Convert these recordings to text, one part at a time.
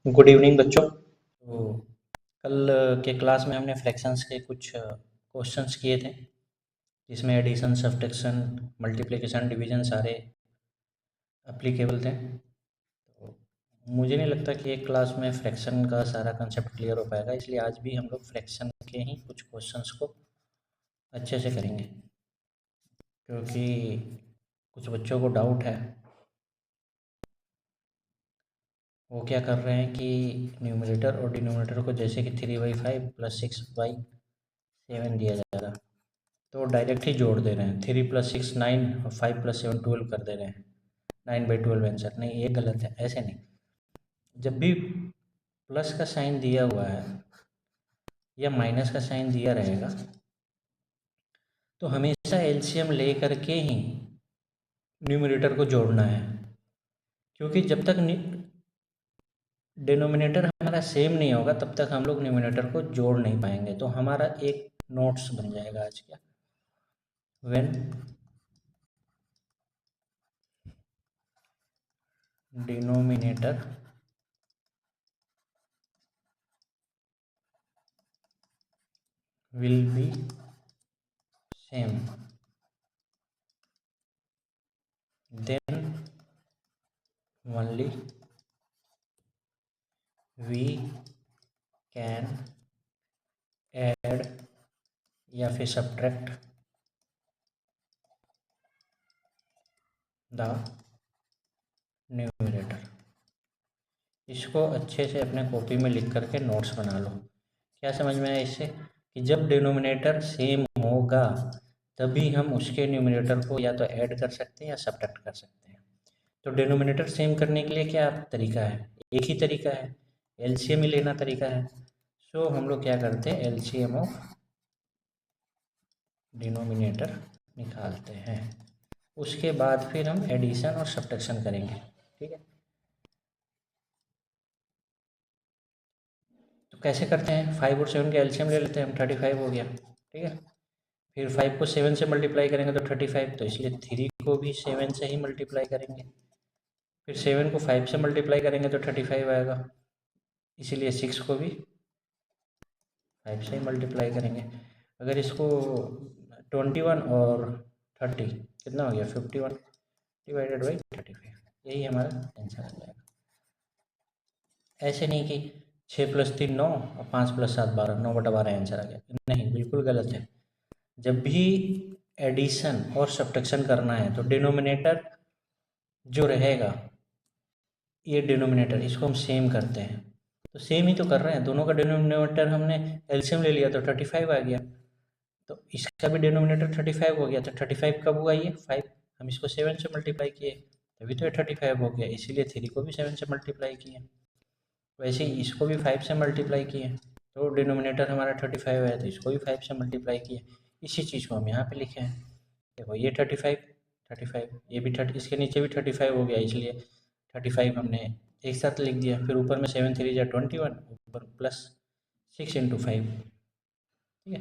Good evening बच्चों। तो कल के क्लास में हमने फ्रैक्शंस के कुछ क्वेश्चंस किए थे जिसमें एडिशन, सब्ट्रैक्शन, मल्टीप्लिकेशन, डिवीजन सारे एप्लीकेबल थे। तो मुझे नहीं लगता कि एक क्लास में फ्रैक्शन का सारा कंसेप्ट क्लियर हो पाएगा, इसलिए आज भी हम लोग फ्रैक्शन के ही कुछ क्वेश्चंस को अच्छे से करेंगे, क्योंकि कुछ बच्चों को डाउट है। वो क्या कर रहे हैं कि न्यूमरेटर और डिनोमिनेटर को जैसे कि 3/5 + 6/7 दिया जाएगा, तो डायरेक्ट ही जोड़ दे रहे हैं। 3 + 6 9 और 5 + 7 12 कर दे रहे हैं। 9/12 आंसर नहीं, ये गलत है, ऐसे नहीं। जब भी प्लस का साइन दिया हुआ है या माइनस का साइन दिया रहेगा तो हमेशा एलसीएम ले करके ही न्यूमरेटर को जोड़ना है, क्योंकि जब तक डिनोमिनेटर हमारा सेम नहीं होगा तब तक हम लोग न्यूमरेटर को जोड़ नहीं पाएंगे। तो हमारा एक नोट्स बन जाएगा आज का, when denominator will be same, then only we can add या फिर subtract the numerator। इसको अच्छे से अपने कॉपी में लिख करके नोट्स बना लो। क्या समझ में आया इससे? कि जब डिनोमिनेटर सेम होगा तभी हम उसके न्यूमरेटर को या तो ऐड कर सकते हैं या सब्ट्रैक्ट कर सकते हैं। तो डिनोमिनेटर सेम करने के लिए क्या तरीका है? एक ही तरीका है, एलसीएम ही लेना तरीका है। सो हम लोग क्या करते हैं, एलसीएम ऑफ डिनोमिनेटर निकालते हैं। उसके बाद फिर हम एडिशन और सब्ट्रैक्शन करेंगे, ठीक है। तो कैसे करते हैं? 5 और 7 के एलसीएम ले लेते हैं हम, 35 हो गया, ठीक है। फिर 5 को 7 से मल्टीप्लाई करेंगे तो 35, तो इसलिए 3 को भी 7 से ही मल्टीप्लाई करेंगे। फिर 7 को 5 से मल्टीप्लाई करेंगे तो 35 आएगा, इसीलिए 6 को भी 5 से ही मल्टीप्लाई करेंगे। अगर इसको 21 और 30 कितना हो गया, 51 / 35, यही हमारा आंसर आ जाएगा। ऐसे नहीं कि 6 + 3 9 और 5 + 7 12, 9/12 आंसर आ गया, नहीं, बिल्कुल गलत है। जब भी एडिशन और सब्ट्रैक्शन करना है तो डिनोमिनेटर जो रहेगा, ये डिनोमिनेटर, इसको हम सेम करते हैं। तो सेम ही तो कर रहे हैं, दोनों का डिनोमिनेटर हमने एलसीएम ले लिया तो 35 आ गया, तो इसका भी डिनोमिनेटर 35 हो गया। तो 35 कब हुआ? ये 5, हम इसको 7 से मल्टीप्लाई किए तभी तो ये 35 हो गया, इसीलिए 3 को भी 7 से मल्टीप्लाई किए। वैसे ही इसको भी 5 से मल्टीप्लाई किए तो डिनोमिनेटर हमारा 35 है, तो इसको भी 5 से मल्टीप्लाई किए। इसी चीज़ को हम यहाँ पे लिखे हैं। देखो ये 35, ये भी 30, इसके नीचे भी 35 हो गया, इसलिए 35 हमने एक साथ लिख दिया। फिर ऊपर में 7 3 = 21, ऊपर +6 × 5, ठीक है।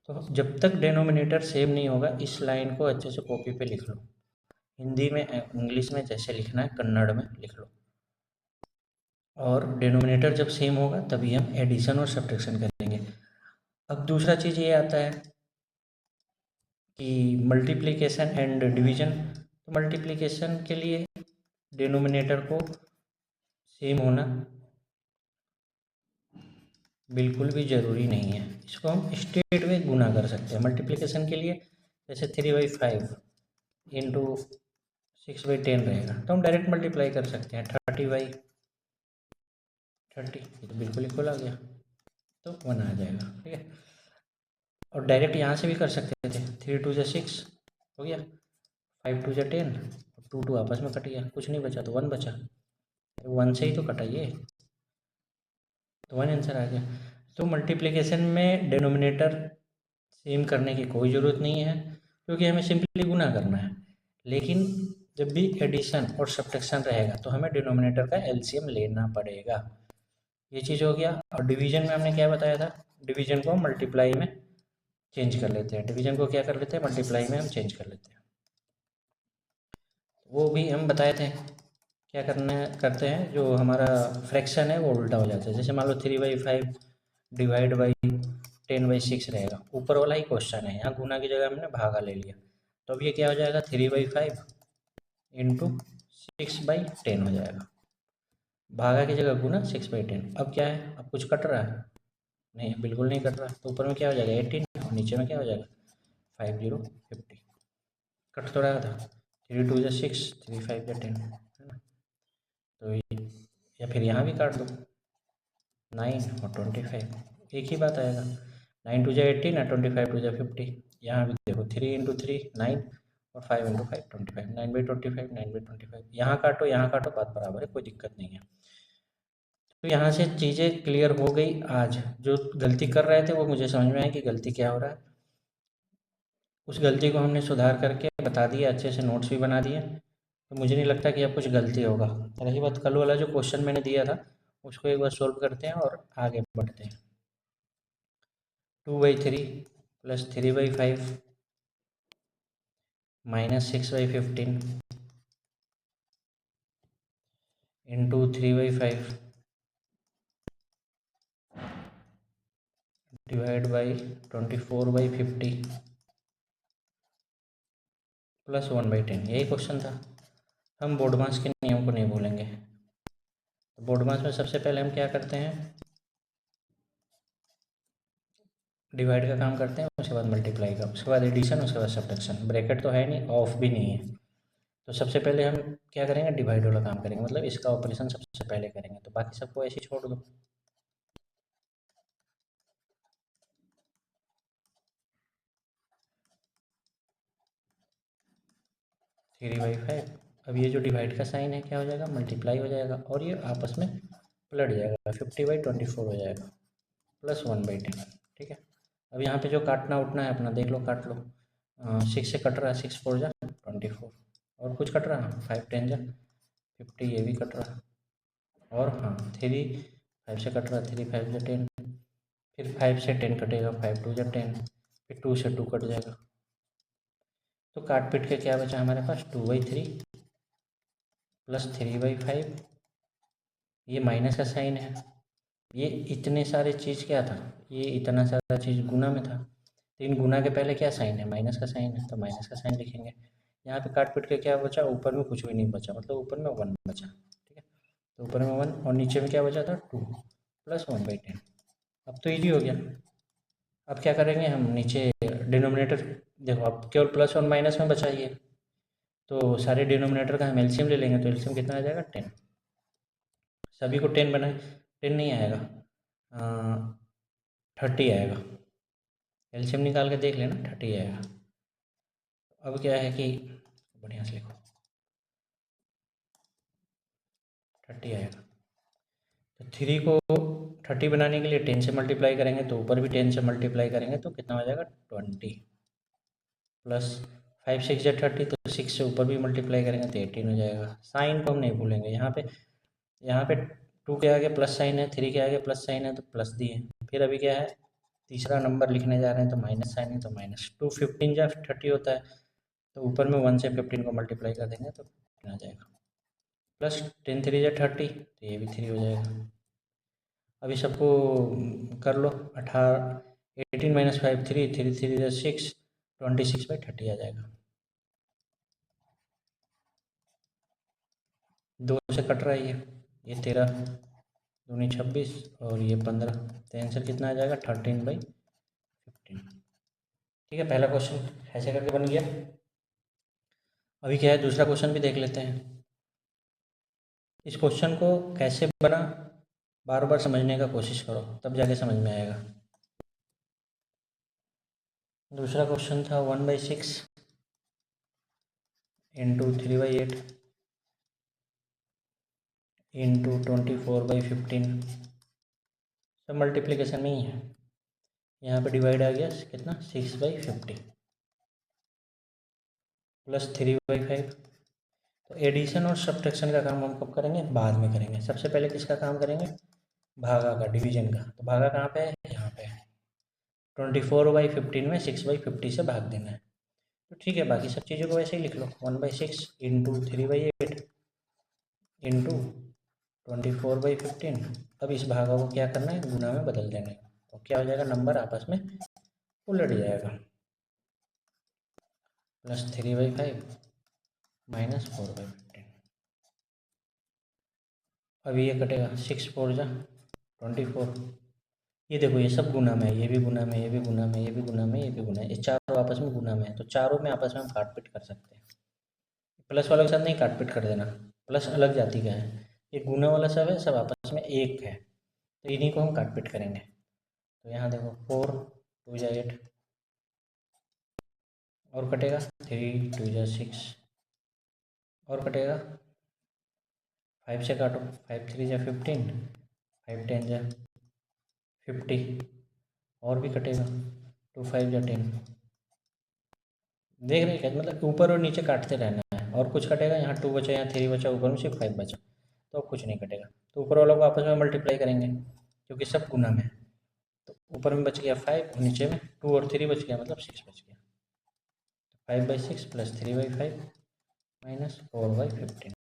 तो जब तक डिनोमिनेटर सेम नहीं होगा, इस लाइन को अच्छे से कॉपी पे लिख लो। हिंदी में, इंग्लिश में जैसे लिखना है, कन्नड़ में लिख लो। और डिनोमिनेटर जब सेम होगा तभी हम एडिशन और सब्ट्रैक्शन करेंगे। अब दूसरा चीज़ ये आता है कि मल्टीप्लिकेशन एंड डिवीजन। तो मल्टीप्लिकेशन के लिए डिनोमिनेटर को सेम होना बिल्कुल भी ज़रूरी नहीं है, इसको हम स्ट्रेट वे गुना कर सकते हैं। मल्टीप्लिकेशन के लिए जैसे 3/5 × 6/10 रहेगा, तो हम डायरेक्ट मल्टीप्लाई कर सकते हैं। 30/30, ये तो बिल्कुल इक्वल आ गया, तो 1 आ जाएगा, ठीक है। और डायरेक्ट यहाँ से भी कर सकते थे, 3 2 = 6 हो गया, 5 2 = 10, 2 2 आपस में कट गया, कुछ नहीं बचा तो 1 बचा, 1 से ही तो कटा ये, तो 1 आंसर आ गया। तो मल्टीप्लिकेशन में डिनोमिनेटर सेम करने की कोई ज़रूरत नहीं है, क्योंकि हमें सिंपली गुना करना है। लेकिन जब भी एडिशन और सब्ट्रैक्शन रहेगा तो हमें डिनोमिनेटर का एलसीएम लेना पड़ेगा। ये चीज़ हो गया। और डिवीजन में हमने क्या बताया था, डिवीजन को मल्टीप्लाई में चेंज कर लेते हैं, डिवीजन को क्या कर लेते हैं, मल्टीप्लाई में हम चेंज कर लेते हैं। वो भी हम बताए थे क्या करते हैं, जो हमारा फ्रैक्शन है वो उल्टा हो जाता है। जैसे मान लो 3/5 डिवाइड बाई 10/6 रहेगा, ऊपर वाला ही क्वेश्चन है, यहाँ गुना की जगह हमने भागा ले लिया, तो अब ये क्या हो जाएगा 3/5 इंटू 6/10 हो जाएगा, भागा की जगह गुना 6/10। अब क्या है, अब कुछ कट रहा है नहीं, बिल्कुल नहीं कट रहा, तो ऊपर में क्या हो जाएगा 18 और नीचे में क्या हो जाएगा 5050, कट तो रहा था, 3×2 = 6, 3×5 = 10 है ना। तो या फिर यहाँ भी काट दो, 9 और 25, एक ही बात आएगा, 9×2 = 18 और 25×2 = 50। यहाँ भी देखो 3×3 9 और 5×5 25, 9/25 9/25, यहाँ काटो बात बराबर है, कोई दिक्कत नहीं है। तो यहाँ से चीज़ें क्लियर हो गई। आज जो गलती कर रहे थे वो मुझे समझ में आया कि गलती क्या हो रहा है, उस गलती को हमने सुधार करके बता दिया, अच्छे से नोट्स भी बना दिए, तो मुझे नहीं लगता कि अब कुछ गलती होगा। रही बात कल वाला जो क्वेश्चन मैंने दिया था, उसको एक बार सोल्व करते हैं और आगे बढ़ते हैं। 2/3 + 3/5 - 6/15 इंटू 3/5 डिवाइड बाई 24/50 प्लस 1/10, यही क्वेश्चन था। हम बोर्ड मास के नियम को नहीं भूलेंगे। तो बोर्ड मास में सबसे पहले हम क्या करते हैं, डिवाइड का काम करते हैं, उसके बाद मल्टीप्लाई का, उसके बाद एडिशन, उसके बाद सब्ट्रैक्शन। ब्रैकेट तो है नहीं, ऑफ भी नहीं है, तो सबसे पहले हम क्या करेंगे, डिवाइड वाला काम करेंगे, मतलब इसका ऑपरेशन सबसे पहले करेंगे, तो बाकी सबको ऐसे ही छोड़ दो। 3/5, अब ये जो डिवाइड का साइन है क्या हो जाएगा, मल्टीप्लाई हो जाएगा, और ये आपस में पलट जाएगा, 50/24 हो जाएगा प्लस 1/10। ठीक है, अब यहाँ पे जो काटना उठना है अपना देख लो, काट लो। 6 से कट रहा है, 6 4 जा 24, और कुछ कट रहा है 5 10 जा 50, ये भी कट रहा है, और हाँ 3 5 से कट रहा है, 3 5 जा 10, फिर 5 से 10 कटेगा, 5 2 जा 10, फिर 2 से 2 कट जाएगा, तो काट पीट के क्या बचा हमारे पास 2/3 प्लस 3/5, ये माइनस का साइन है, ये इतने सारे चीज़ क्या था, ये इतना सारा चीज़ गुना में था, तो इन गुना के पहले क्या साइन है, माइनस का साइन है, तो माइनस का साइन लिखेंगे। यहाँ पे काट पीट के क्या बचा, ऊपर में कुछ भी नहीं बचा, मतलब ऊपर में 1 बचा। ठीक है, तो ऊपर में 1 और नीचे में क्या बचा था 2 प्लस 1/10। अब तो ईजी हो गया। अब क्या करेंगे हम, नीचे डिनोमिनेटर देखो, अब केवल प्लस और माइनस में बचा ये, तो सारे डिनोमिनेटर का हम एलसीएम ले लेंगे, तो एलसीएम कितना आ जाएगा 10, सभी को 10 बनाए, 10 नहीं आएगा, 30 आएगा, एलसीएम निकाल के देख लेना 30 आएगा। अब क्या है कि बढ़िया से लिखो, 30 आएगा, तो 3 को 30 बनाने के लिए 10 से मल्टीप्लाई करेंगे, तो ऊपर भी 10 से मल्टीप्लाई करेंगे, तो कितना हो जाएगा 20 प्लस 5 6 या 30, तो 6 से ऊपर भी मल्टीप्लाई करेंगे तो 18 हो जाएगा। साइन को हम नहीं भूलेंगे, यहाँ पे 2 के आगे प्लस साइन है, 3 के आगे प्लस साइन है, तो प्लस दिए, फिर अभी क्या है तीसरा नंबर लिखने जा रहे हैं, तो माइनस साइन है, तो माइनस 2 15 या 30 होता है, तो ऊपर में 1 से 15 को मल्टीप्लाई कर देंगे तो 15 आ जाएगा, प्लस 10 3 या 30, तो ये भी 3 हो जाएगा। अभी सबको कर लो, 18 - 5 3 3 3 या 6, 26/30 आ जाएगा। 2 से कट रहा है ये 13 दूनी 26 और ये 15, तो आंसर कितना आ जाएगा 13/15। ठीक है, पहला क्वेश्चन ऐसे करके बन गया। अभी क्या है, दूसरा क्वेश्चन भी देख लेते हैं। इस क्वेश्चन को कैसे बना बार बार समझने का कोशिश करो, तब जाके समझ में आएगा। दूसरा क्वेश्चन था 1/6 इंटू 3/8 इंटू 24/15, सब मल्टीप्लिकेशन में ही है। यहाँ पे डिवाइड आ गया कितना 6/50 प्लस 3/5। तो एडिशन और सब्ट्रैक्शन का काम हम कब करेंगे, बाद में करेंगे। सबसे पहले किसका काम करेंगे, भागा का, डिवीजन का। तो भागा कहाँ पे है, यहाँ पे है। 24/15 में 6/50 से भाग देना है, तो ठीक है, बाकी सब चीज़ों को वैसे ही लिख लो। 1/6 इंटू 3/8 इंटू 24/15। अब इस भागा को क्या करना है, गुना में बदल देंगे, तो क्या हो जाएगा, नंबर आपस में उलट जाएगा, +3/5 -4/15। अभी ये कटेगा, 6×4 = 24। ये देखो ये सब गुना में है, ये भी गुना में, ये भी गुना में, ये भी गुना में, ये भी गुना है, ये चारों आपस में गुना में है, तो चारों में आपस में हम काट पीट कर सकते हैं। प्लस वालों के साथ नहीं काट पीट कर देना, प्लस अलग जाति का है, ये गुना वाला सब है, सब आपस में एक है, तो इन्हीं को हम काट पीट करेंगे। तो यहाँ देखो 4 2 × 8 और कटेगा, 3 2 × 6 और कटेगा, 5 से काटो, 5 3 × 15, 5 10 × 50 और भी कटेगा, 2 5 × 10। देख रहे हैं क्या, मतलब ऊपर और नीचे काटते रहना है, और कुछ कटेगा, यहाँ 2 बचा, यहाँ 3 बचा, ऊपर में सिर्फ 5 बचा, तो अब कुछ नहीं कटेगा, तो ऊपर वालों को आपस में मल्टीप्लाई करेंगे क्योंकि सब गुना में है, तो ऊपर में बच गया 5 और नीचे में 2 और 3 बच गया, मतलब 6 बच गया, 5/6 + 3/5 -4/15।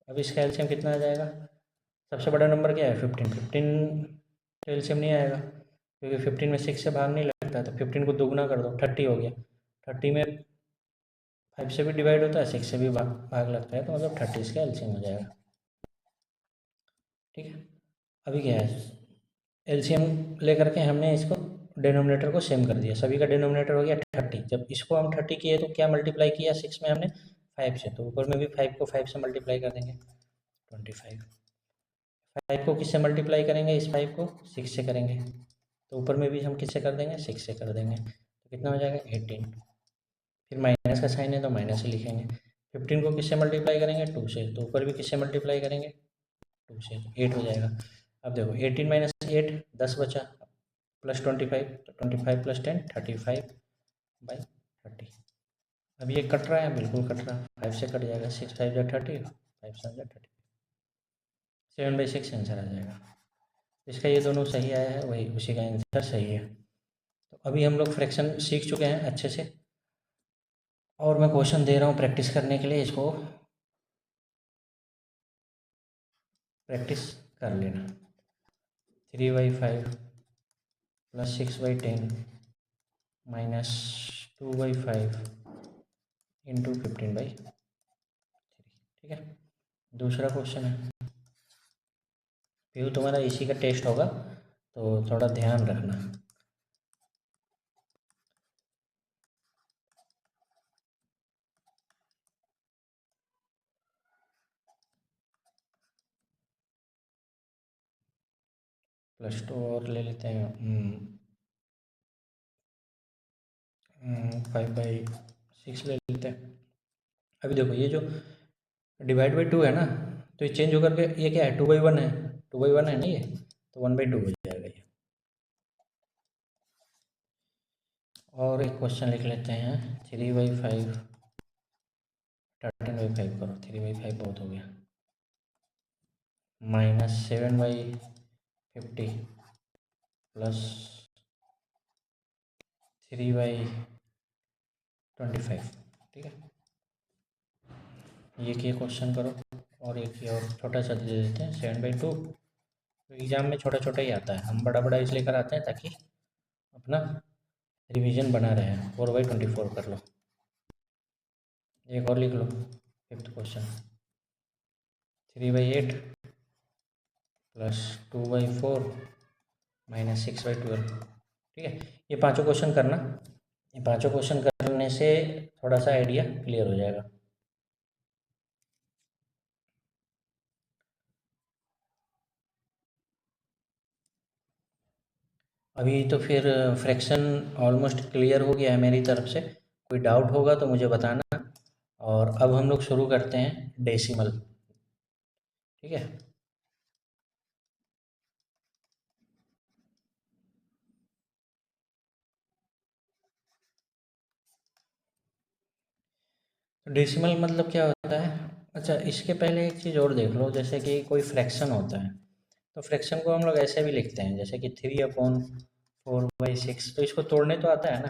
अब इसका एलसीएम कितना आ जाएगा, सबसे बड़ा नंबर क्या है 15, 15 तो एलसीएम नहीं आएगा क्योंकि 15 में 6 से भाग नहीं लगता, तो 15 को दोगुना कर दो, 30 हो गया, 30 में 5 से भी डिवाइड होता है, 6 से भी भाग लगता है, तो मतलब 30 इसका एलसीएम हो जाएगा। ठीक है, अभी क्या है, एलसीएम लेकर के हमने इसको डिनोमिनेटर को सेम कर दिया, सभी का डिनोमिनेटर हो गया 30। जब इसको हम 30 किए तो क्या मल्टीप्लाई किया 6 में हमने 5 से, तो ऊपर में भी 5 को 5 से मल्टीप्लाई कर देंगे, 25। 5 को किससे मल्टीप्लाई करेंगे, इस 5 को 6 से करेंगे, तो ऊपर में भी हम किससे कर देंगे, 6 से कर देंगे, तो कितना हो जाएगा 18। फिर माइनस का साइन है तो माइनस से लिखेंगे, 15 को किससे मल्टीप्लाई करेंगे 2 से, तो ऊपर भी किससे मल्टीप्लाई करेंगे 2 से, तो 8 हो जाएगा। अब देखो 18 - 8 10 बचा, +25, तो 25 + 10 35/30। अब ये कट रहा है, बिल्कुल कट रहा है, 5 से कट जाएगा, 6 5 × 30, 5 7 × 30, 7/6 आंसर आ जाएगा। इसका ये दोनों सही आया है, वही उसी का आंसर सही है। तो अभी हम लोग फ्रैक्शन सीख चुके हैं अच्छे से, और मैं क्वेश्चन दे रहा हूँ प्रैक्टिस करने के लिए, इसको प्रैक्टिस कर लेना। 3/5 + 6/10 -2/5 × 15/3। ठीक है, दूसरा क्वेश्चन है, फिर तुम्हारा इसी का टेस्ट होगा तो थोड़ा ध्यान रखना। +2 और ले लेते हैं, 5/6 ले लेते हैं। अभी देखो ये जो डिवाइड बाई 2 है ना, तो ये चेंज होकर के ये क्या है 2/1 है, 2/1 है ना ये, तो 1/2 हो जाएगा ये। और एक क्वेश्चन लिख लेते हैं, 3/5 13/5 करो, 3/5 बहुत हो गया, -7/50 + 3/25। ठीक है, ये किए क्वेश्चन करो, और एक ये और छोटा सा दे देते हैं 7/2। तो एग्ज़ाम में छोटा छोटा ही आता है, हम बड़ा बड़ा इसलिए कराते हैं ताकि अपना रिवीजन बना रहे। 4/24 कर लो, एक और लिख लो, 5th क्वेश्चन, 3/8 + 2/4 -6/12। ठीक है, ये पांचों क्वेश्चन करना, ये पांचों क्वेश्चन करने से थोड़ा सा आइडिया क्लियर हो जाएगा। अभी तो फिर फ्रैक्शन ऑलमोस्ट क्लियर हो गया है मेरी तरफ से, कोई डाउट होगा तो मुझे बताना। और अब हम लोग शुरू करते हैं डेसिमल। ठीक है, तो डेसिमल मतलब क्या होता है, अच्छा इसके पहले एक चीज़ और देख लो, जैसे कि कोई फ्रैक्शन होता है, तो फ्रैक्शन को हम लोग ऐसे भी लिखते हैं, जैसे कि 3/4/6, तो इसको तोड़ने तो आता है ना,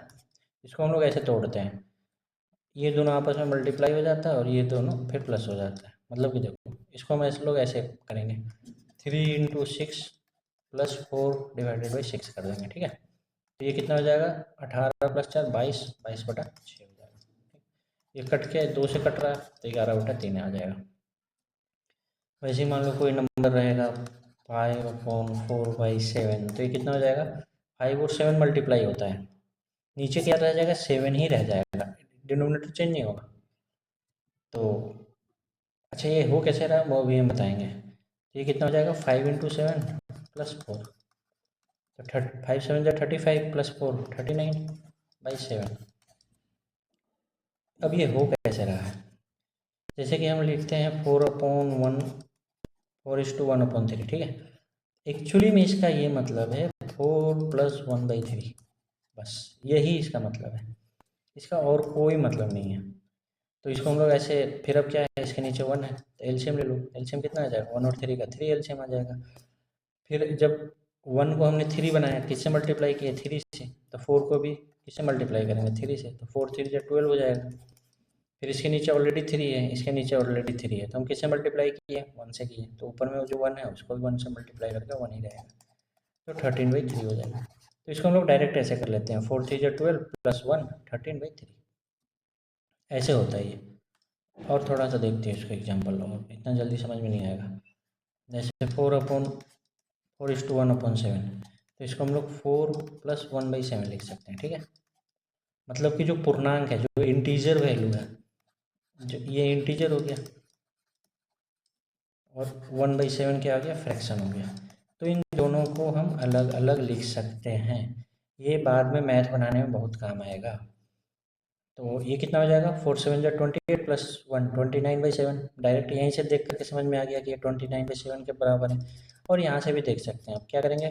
इसको हम लोग ऐसे तोड़ते हैं, ये दोनों आपस में मल्टीप्लाई हो जाता है और ये दोनों फिर प्लस हो जाता है, मतलब कि देखो इसको हम ऐसे लोग ऐसे करेंगे 3 × 6 + 4 डिवाइडेड बाई 6 कर देंगे, ठीक है। तो ये कितना हो जाएगा 18 + 4 22, 22/6 हो जाएगा। ये कट के 2 से कट रहा है तो 11/3 आ जाएगा। वैसे ही मान लो कोई नंबर रहेगा 5/4/7, तो ये कितना हो जाएगा 5 और 7 मल्टीप्लाई होता है, नीचे क्या रह जाएगा 7 ही रह जाएगा, डिनोमिनेटर चेंज नहीं होगा। तो अच्छा ये हो कैसे रहा वो भी हम बताएंगे। तो ये कितना हो जाएगा 5 × 7 + 4, तो 5 7 जा 35 + 4 39/7। अब ये हो कैसे रहा है, जैसे कि हम लिखते हैं 4/1 4:1/3, ठीक है। एक्चुअली में इसका ये मतलब है 4 + 1/3, बस यही इसका मतलब है, इसका और कोई मतलब नहीं है। तो इसको हम लोग ऐसे, फिर अब क्या है इसके नीचे 1 है तो एलसीएम ले लो, एलसीएम कितना आ जाएगा 1 और 3 का 3 एलसीएम आ जाएगा। फिर जब 1 को हमने 3 बनाया किससे मल्टीप्लाई किया 3 से, तो 4 को भी किससे मल्टीप्लाई करेंगे 3 से, तो 4 3 से 12 हो जाएगा। फिर इसके नीचे ऑलरेडी 3 है, इसके नीचे ऑलरेडी 3 है, तो हम किससे मल्टीप्लाई किए 1 से किए, तो ऊपर में जो 1 है उसको भी 1 से मल्टीप्लाई करके 1 ही रहेगा, तो 13/3 हो जाएगा। तो इसको हम लोग डायरेक्ट ऐसे कर लेते हैं 4 3 जा 12 + 1 13/3, ऐसे होता है ये। और थोड़ा सा देखते हैं इसको एग्जाम्पल, और इतना जल्दी समझ में नहीं आएगा। जैसे 4/1/7, तो इसको हम लोग 4 + 1/7 लिख सकते हैं, ठीक है। मतलब कि जो पूर्णांक है, जो इंटीजर वैल्यू है, जो ये इंटीजर हो गया और 1/7 क्या हो गया फ्रैक्शन हो गया। तो इन दोनों को हम अलग अलग लिख सकते हैं, ये बाद में मैथ बनाने में बहुत काम आएगा। तो ये कितना हो जाएगा 4 7 जा 28 + 1 29/7, डायरेक्ट यहीं से देख करके समझ में आ गया कि ये 29/7 के बराबर है। और यहाँ से भी देख सकते हैं, आप क्या करेंगे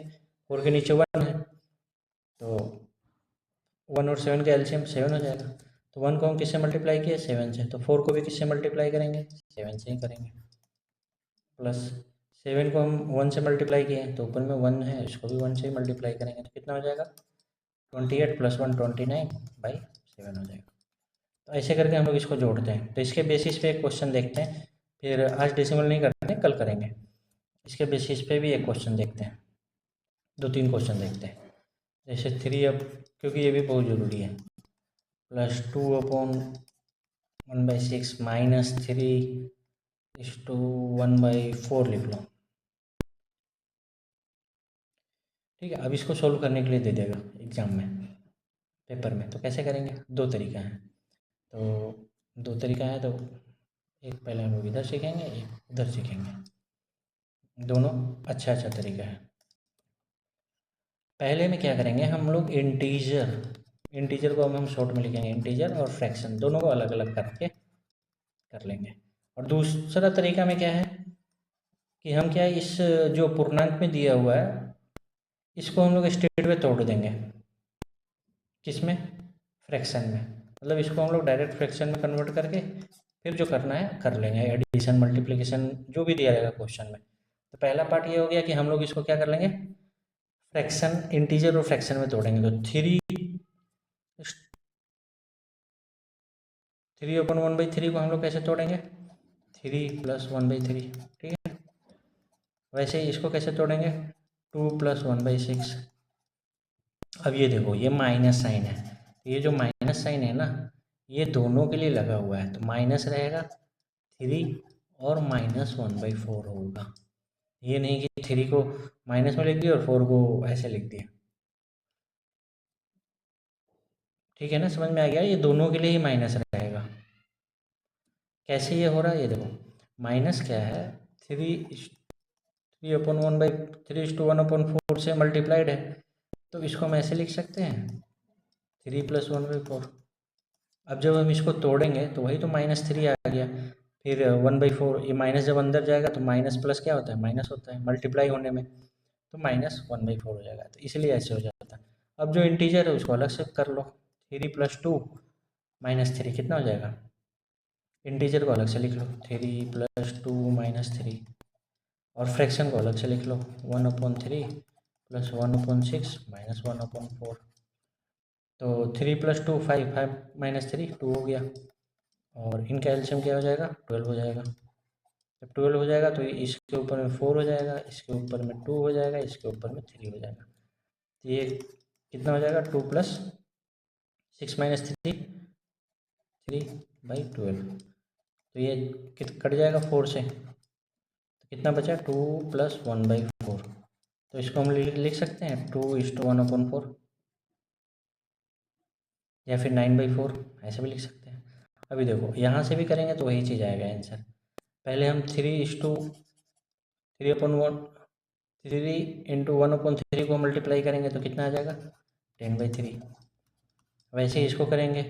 4 के नीचे 1 है तो 1 और 7 का एलसीएम 7 हो जाएगा। तो 1 को हम किससे मल्टीप्लाई किए 7 से, तो 4 को भी किससे मल्टीप्लाई करेंगे 7 से ही करेंगे। प्लस 7 को हम 1 से मल्टीप्लाई किए तो ऊपर में 1 है, इसको भी 1 से ही मल्टीप्लाई करेंगे, तो कितना हो जाएगा 28 + 1 29/7 हो जाएगा। तो ऐसे करके हम लोग इसको जोड़ते हैं। तो इसके बेसिस पे एक क्वेश्चन देखते हैं, फिर आज डेसिमल नहीं करते हैं, कल करेंगे। इसके बेसिस पे भी एक क्वेश्चन देखते हैं, 2-3 क्वेश्चन देखते हैं। जैसे 3 अब, क्योंकि ये भी बहुत ज़रूरी है, +2/1/6 -3:1/4 लिख लो, ठीक है। अब इसको सोल्व करने के लिए दे देगा एग्ज़ाम में, पेपर में, तो कैसे करेंगे 2 तरीका है। तो 2 तरीका है, तो एक पहले हम लोग इधर सीखेंगे, एक उधर सीखेंगे, दोनों अच्छा अच्छा तरीका है। पहले में क्या करेंगे हम लोग इंटीजर को हम शॉर्ट में लिखेंगे, इंटीजर और फ्रैक्शन दोनों को अलग अलग करके कर लेंगे। और दूसरा तरीका में क्या है कि हम क्या इस जो पूर्णांक में दिया हुआ है इसको हम लोग स्टेट में तोड़ देंगे, किसमें फ्रैक्शन में, मतलब इसको हम लोग डायरेक्ट फ्रैक्शन में कन्वर्ट करके फिर जो करना है कर लेंगे, एडिशन मल्टीप्लिकेशन जो भी दिया रहेगा क्वेश्चन में। तो पहला पार्ट ये हो गया कि हम लोग इसको क्या कर लेंगे फ्रैक्शन, इंटीजर और फ्रैक्शन में तोड़ेंगे। तो 3/1/3 को हम लोग कैसे तोड़ेंगे 3 + 1/3, ठीक है। वैसे ही इसको कैसे तोड़ेंगे 2 + 1/6। अब ये देखो ये माइनस साइन है, ये जो माइनस साइन है ना ये दोनों के लिए लगा हुआ है, तो माइनस रहेगा 3 और -1/4 होगा। ये नहीं कि 3 को माइनस में लिख दिया और 4 को ऐसे लिख दिया, ठीक है ना, समझ में आ गया। ये दोनों के लिए ही माइनस रहेगा। कैसे ये हो रहा है ये देखो, माइनस क्या है 3/1/3 से मल्टीप्लाइड है, तो इसको हम ऐसे लिख सकते हैं 3 + 1/4। अब जब हम इसको तोड़ेंगे तो वही तो -3 आ गया, फिर 1/4, ये माइनस जब अंदर जाएगा तो माइनस प्लस क्या होता है माइनस होता है मल्टीप्लाई होने में, तो -1/4 हो जाएगा, तो इसलिए ऐसे हो जाता है। अब जो इंटीजर है उसको अलग से कर लो, 3 + 2 -3 कितना हो जाएगा, इंटीजर को अलग से लिख लो 3 + 2 -3, और फ्रैक्शन को अलग से लिख लो 1/3 + 1/6 -1/4। तो 3 + 2 5, 5 - 3 2 हो गया, और इनका एलसीएम क्या हो जाएगा 12 हो जाएगा। जब 12 हो जाएगा तो इसके ऊपर में 4 हो जाएगा, इसके ऊपर में 2 हो जाएगा, इसके ऊपर में 3 हो जाएगा। तो ये कितना हो जाएगा, 2 + 6 - 3, 3/12। तो ये कट जाएगा 4 से, तो कितना बचा, 2 + 1/4। तो इसको हम लिख सकते हैं 2:1/4, या फिर 9/4, ऐसे भी लिख सकते हैं। अभी देखो यहाँ से भी करेंगे तो वही चीज़ आएगा आंसर। पहले हम 3 को मल्टीप्लाई करेंगे तो कितना आ जाएगा, 10/3। वैसे ही इसको करेंगे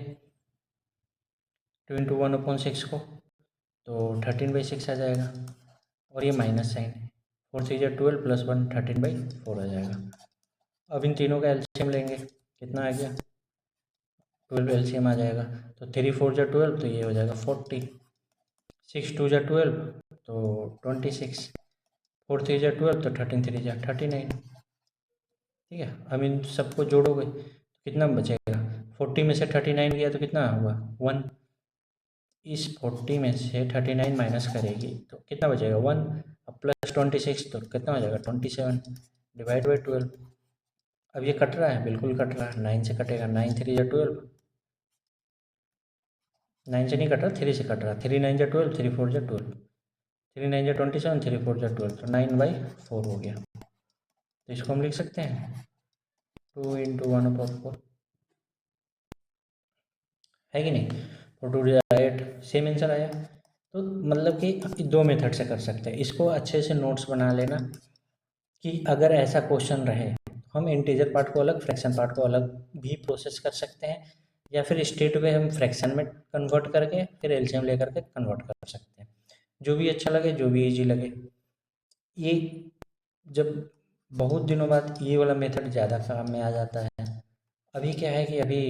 2 × 1/6 को, तो 13/6 आ जाएगा, और ये माइनस साइन है, 4 3 12 + 1 13/4 आ जाएगा। अब इन तीनों का एलसीएम लेंगे, कितना आ गया, 12 एलसीएम आ जाएगा। तो 3 4 12, तो ये हो जाएगा 40, 6 2 12, तो 26, 4 3 12, तो 13 3 39। ठीक है, अब इन सबको जोड़ोगे तो कितना बचेगा, 40 में से 39 गया तो कितना होगा, 1। इस 40 में से 39 माइनस करेगी तो कितना बचेगा, 1। अब प्लस 26, तो कितना हो जाएगा, 27 / 12। अब ये कट रहा है, बिल्कुल कट रहा है, 9 से कटेगा, 9 3 12, 9 से नहीं कट रहा, 3 से कट रहा, 3 9 12, 3 4 12, 3 9 27, 3 4 12, तो 9/4 हो गया। तो इसको हम लिख सकते हैं 2 × 1/4, है कि नहीं। 4 2 8, सेम आंसर आया। तो मतलब कि 2 मेथड से कर सकते हैं। इसको अच्छे से नोट्स बना लेना कि अगर ऐसा क्वेश्चन रहे, हम इंटीजर पार्ट को अलग, फ्रैक्शन पार्ट को अलग भी प्रोसेस कर सकते हैं, या फिर स्ट्रेट वे हम फ्रैक्शन में कन्वर्ट करके फिर एलसीएम लेकर के कन्वर्ट कर सकते हैं, जो भी अच्छा लगे, जो भी इजी लगे। ये जब बहुत दिनों बाद ये वाला मेथड ज़्यादा काम में आ जाता है। अभी क्या है कि अभी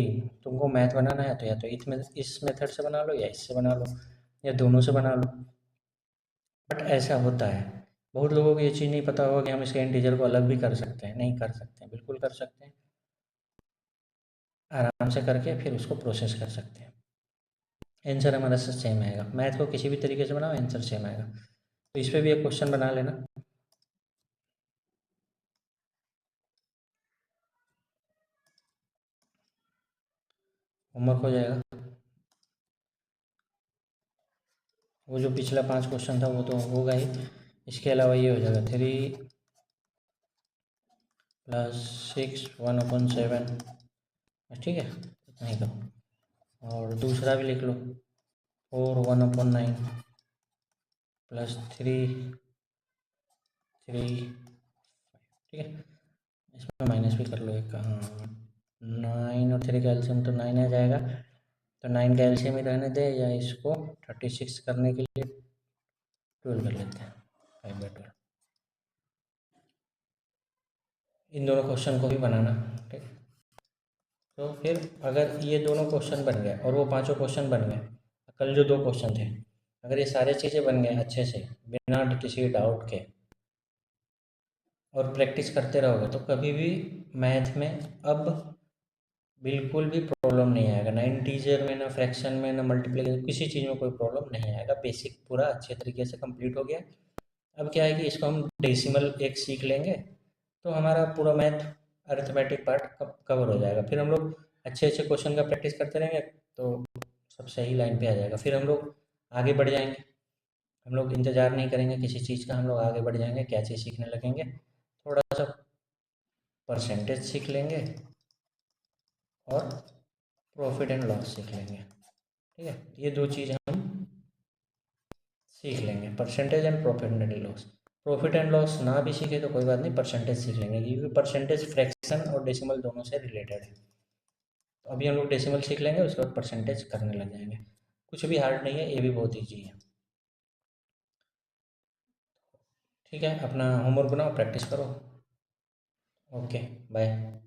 तुमको मैथ बनाना है तो या तो इस मेथड से बना लो, या इससे बना लो, या दोनों से बना लो। बट ऐसा होता है, बहुत लोगों को ये चीज़ नहीं पता होगा कि हम इसके इंटीजर को अलग भी कर सकते हैं। नहीं कर सकते हैं, बिल्कुल कर सकते हैं, आराम से करके फिर उसको प्रोसेस कर सकते हैं। आंसर हमारा सेम आएगा, मैथ को किसी भी तरीके से बनाओ आंसर सेम आएगा। तो इस पर भी एक क्वेश्चन बना लेना। होमवर्क हो जाएगा। वो जो पिछला 5 क्वेश्चन था वो तो होगा ही, इसके अलावा ये हो जाएगा 3 + 6 1/7। ठीक है, इतना ही करो। और दूसरा भी लिख लो 4 1/9 + 3 3। ठीक है, इसमें माइनस भी कर लो एक, हाँ 9 और 3 का एलसीएम तो 9 आ जाएगा, तो 9 का एलसीएम ही रहने दे, या इसको 36 करने के लिए 12 कर लेते हैं, 5/12। इन दोनों क्वेश्चन को भी बनाना। ठीक है, तो फिर अगर ये दोनों क्वेश्चन बन गए और वो पांचों क्वेश्चन बन गए, कल जो 2 क्वेश्चन थे, अगर ये सारे चीज़ें बन गए अच्छे से बिना किसी डाउट के, और प्रैक्टिस करते रहोगे, तो कभी भी मैथ में अब बिल्कुल भी प्रॉब्लम नहीं आएगा। ना इंटीजर में, ना फ्रैक्शन में, ना मल्टीप्लिकेशन, किसी चीज़ में कोई प्रॉब्लम नहीं आएगा। बेसिक पूरा अच्छे तरीके से कंप्लीट हो गया। अब क्या है कि इसको हम डेसिमल एक सीख लेंगे तो हमारा पूरा मैथ अरिथमेटिक पार्ट कवर हो जाएगा। फिर हम लोग अच्छे अच्छे क्वेश्चन का प्रैक्टिस करते रहेंगे तो सब सही लाइन पे आ जाएगा। फिर हम लोग आगे बढ़ जाएंगे, हम लोग इंतज़ार नहीं करेंगे किसी चीज़ का, हम लोग आगे बढ़ जाएंगे, क्या चीज़ सीखने लगेंगे, थोड़ा सा परसेंटेज सीख लेंगे और प्रॉफिट एंड लॉस सीख लेंगे। ठीक है, ये 2 चीज़ हम सीख लेंगे, percentage and profit and loss. Profit and loss ना भी सीखे तो कोई बात नहीं, परसेंटेज सीख लेंगे, क्योंकि परसेंटेज फ्रैक्शन और डेसिमल दोनों से रिलेटेड है। तो अभी हम लोग डेसिमल सीख लेंगे, उसके बाद परसेंटेज करने लग जाएंगे। कुछ भी हार्ड नहीं है, ये भी बहुत ईजी है। ठीक है, अपना होमवर्क बनाओ, प्रैक्टिस करो। Okay, bye.